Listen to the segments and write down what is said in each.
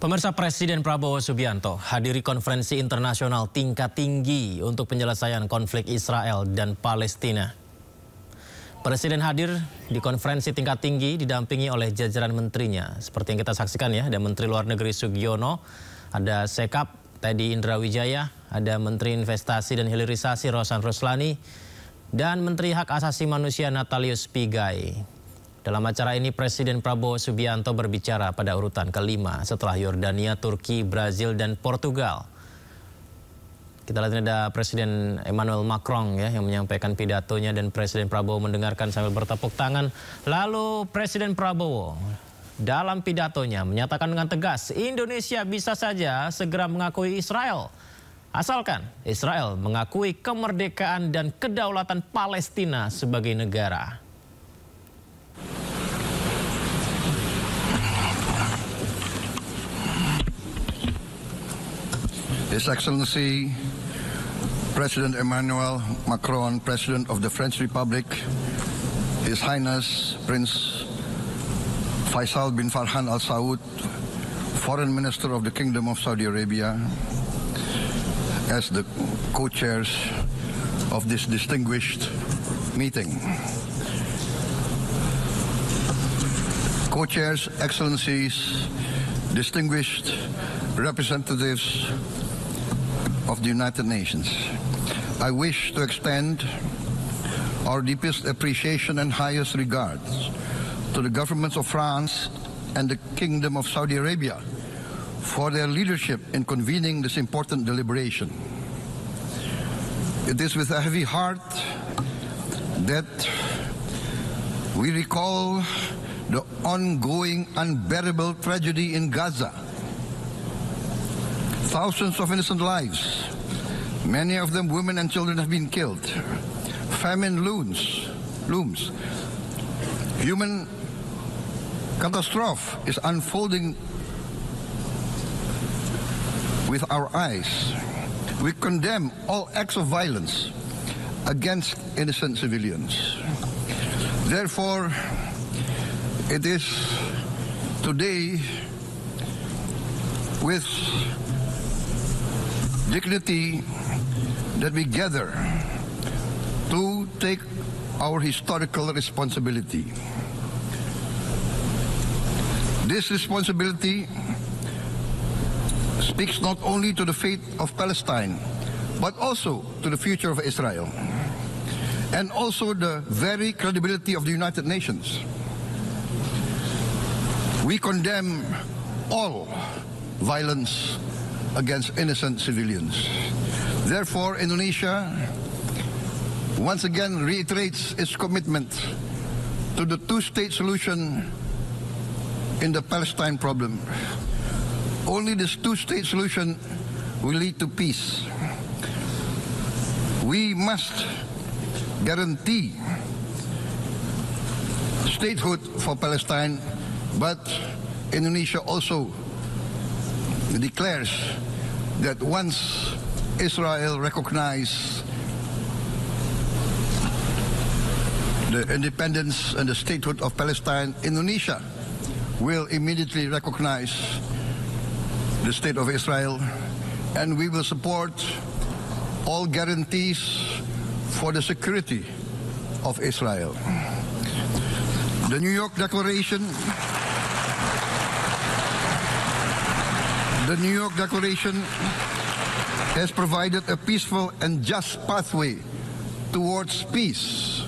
Pemirsa, Presiden Prabowo Subianto hadiri konferensi internasional tingkat tinggi untuk penyelesaian konflik Israel dan Palestina. Presiden hadir di konferensi tingkat tinggi didampingi oleh jajaran menterinya. Seperti yang kita saksikan ya, ada Menteri Luar Negeri Sugiono, ada Sekap Teddy Indrawijaya, ada Menteri Investasi dan Hilirisasi Rohsan Ruslani, dan Menteri Hak Asasi Manusia Natalius Pigai. Dalam acara ini Presiden Prabowo Subianto berbicara pada urutan kelima setelah Yordania, Turki, Brazil, dan Portugal. Kita lihat ada Presiden Emmanuel Macron ya yang menyampaikan pidatonya dan Presiden Prabowo mendengarkan sambil bertepuk tangan. Lalu Presiden Prabowo dalam pidatonya menyatakan dengan tegas Indonesia bisa saja segera mengakui Israel. Asalkan Israel mengakui kemerdekaan dan kedaulatan Palestina sebagai negara. His Excellency President Emmanuel Macron, President of the French Republic, His Highness Prince Faisal bin Farhan Al Saud, Foreign Minister of the Kingdom of Saudi Arabia, as the co-chairs of this distinguished meeting. Co-chairs, Excellencies, distinguished representatives of the United Nations, I wish to extend our deepest appreciation and highest regards to the governments of France and the Kingdom of Saudi Arabia for their leadership in convening this important deliberation. It is with a heavy heart that we recall the ongoing unbearable tragedy in Gaza. Thousands of innocent lives, many of them women and children, have been killed. Famine looms. Human catastrophe is unfolding with our eyes. We condemn all acts of violence against innocent civilians. Therefore, it is today with dignity that we gather to take our historical responsibility. This responsibility speaks not only to the fate of Palestine, but also to the future of Israel, and also the very credibility of the United Nations. We condemn all violence against innocent civilians. Therefore, Indonesia once again reiterates its commitment to the two-state solution in the Palestine problem. Only this two-state solution will lead to peace. We must guarantee statehood for Palestine, but Indonesia also declares that once Israel recognizes the independence and the statehood of Palestine, Indonesia will immediately recognize the state of Israel, and we will support all guarantees for the security of Israel. The New York Declaration has provided a peaceful and just pathway towards peace.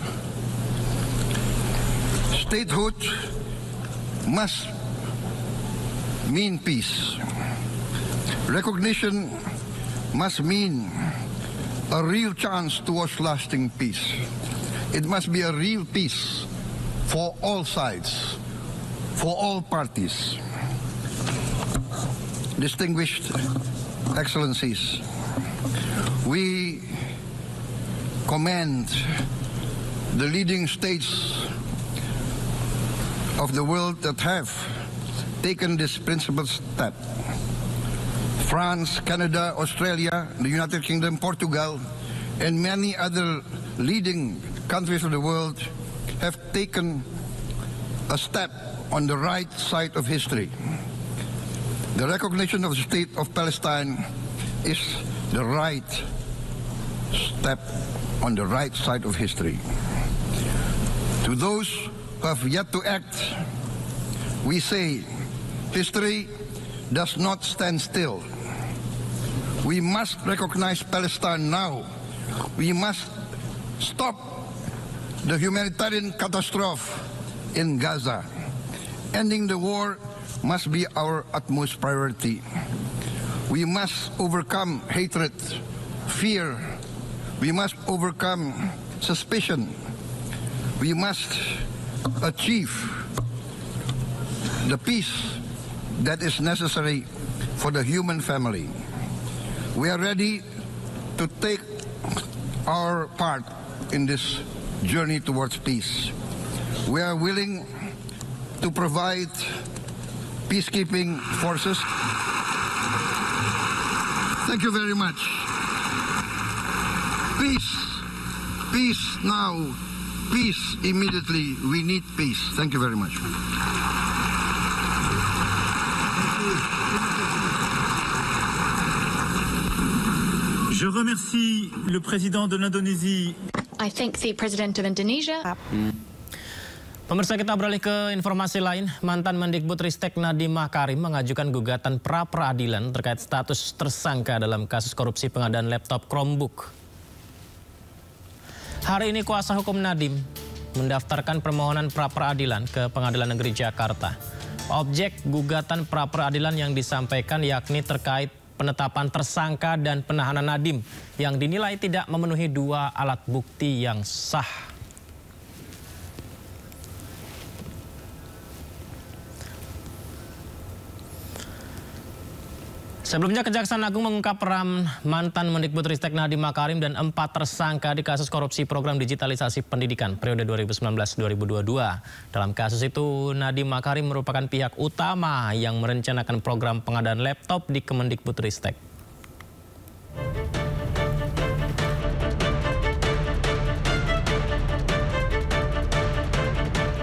Statehood must mean peace. Recognition must mean a real chance towards lasting peace. It must be a real peace for all sides, for all parties. Distinguished Excellencies, we commend the leading states of the world that have taken this principled step. France, Canada, Australia, the United Kingdom, Portugal, and many other leading countries of the world have taken a step on the right side of history. The recognition of the State of Palestine is the right step on the right side of history. To those who have yet to act, we say history does not stand still. We must recognize Palestine now. We must stop the humanitarian catastrophe in Gaza. Ending the war must be our utmost priority. We must overcome hatred, fear. We must overcome suspicion. We must achieve the peace that is necessary for the human family. We are ready to take our part in this journey towards peace. We are willing to provide peacekeeping forces. Thank you very much. Peace. Peace now. Peace immediately. We need peace. Thank you very much. Je remercie le président de l'Indonésie. I thank the President of Indonesia. Pemirsa, kita beralih ke informasi lain. Mantan Mendikbudristek Nadiem Makarim mengajukan gugatan pra-peradilan terkait status tersangka dalam kasus korupsi pengadaan laptop Chromebook. Hari ini kuasa hukum Nadiem mendaftarkan permohonan pra-peradilan ke Pengadilan Negeri Jakarta. Objek gugatan pra-peradilan yang disampaikan yakni terkait penetapan tersangka dan penahanan Nadiem yang dinilai tidak memenuhi dua alat bukti yang sah. Sebelumnya, Kejaksaan Agung mengungkap peran mantan Mendikbudristek Nadiem Makarim dan 4 tersangka di kasus korupsi program digitalisasi pendidikan periode 2019-2022. Dalam kasus itu, Nadiem Makarim merupakan pihak utama yang merencanakan program pengadaan laptop di Kemendikbudristek.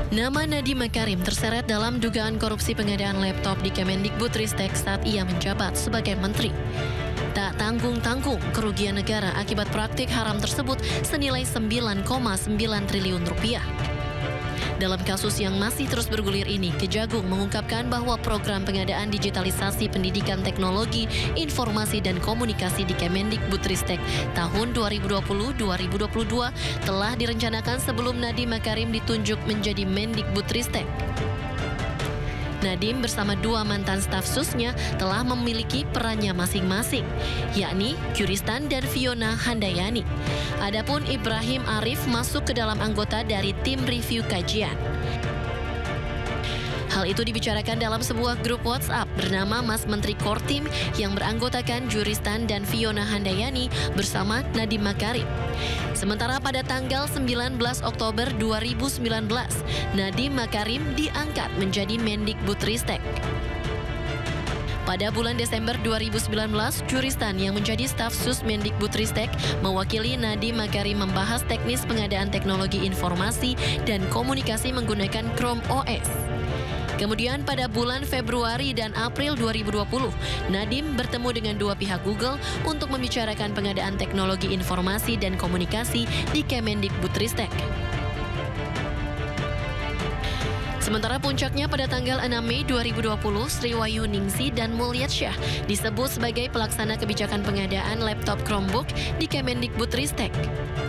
Nama Nadiem Makarim terseret dalam dugaan korupsi pengadaan laptop di Kemendikbudristek saat ia menjabat sebagai menteri. Tak tanggung-tanggung kerugian negara akibat praktik haram tersebut senilai 9,9 triliun rupiah. Dalam kasus yang masih terus bergulir ini, Kejagung mengungkapkan bahwa program pengadaan digitalisasi pendidikan teknologi, informasi dan komunikasi di Kemendikbudristek tahun 2020-2022 telah direncanakan sebelum Nadiem Makarim ditunjuk menjadi Mendikbudristek. Nadiem bersama 2 mantan staf susnya telah memiliki perannya masing-masing, yakni Kyuristan dan Fiona Handayani. Adapun Ibrahim Arif masuk ke dalam anggota dari tim review kajian. Hal itu dibicarakan dalam sebuah grup WhatsApp bernama Mas Menteri Kortim yang beranggotakan Kyuristan dan Fiona Handayani bersama Nadiem Makarim. Sementara pada tanggal 19 Oktober 2019, Nadiem Makarim diangkat menjadi Mendikbudristek. Pada bulan Desember 2019, Kyuristan yang menjadi staf sus Mendikbudristek mewakili Nadiem Makarim membahas teknis pengadaan teknologi informasi dan komunikasi menggunakan Chrome OS. Kemudian pada bulan Februari dan April 2020, Nadiem bertemu dengan 2 pihak Google untuk membicarakan pengadaan teknologi informasi dan komunikasi di Kemendikbudristek. Sementara puncaknya pada tanggal 6 Mei 2020, Sriwayu Ningsi dan Mulyasyah disebut sebagai pelaksana kebijakan pengadaan laptop Chromebook di Kemendikbudristek.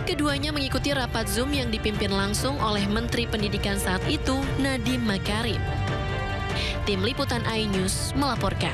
Keduanya mengikuti rapat Zoom yang dipimpin langsung oleh Menteri Pendidikan saat itu, Nadiem Makarim. Tim Liputan iNews melaporkan.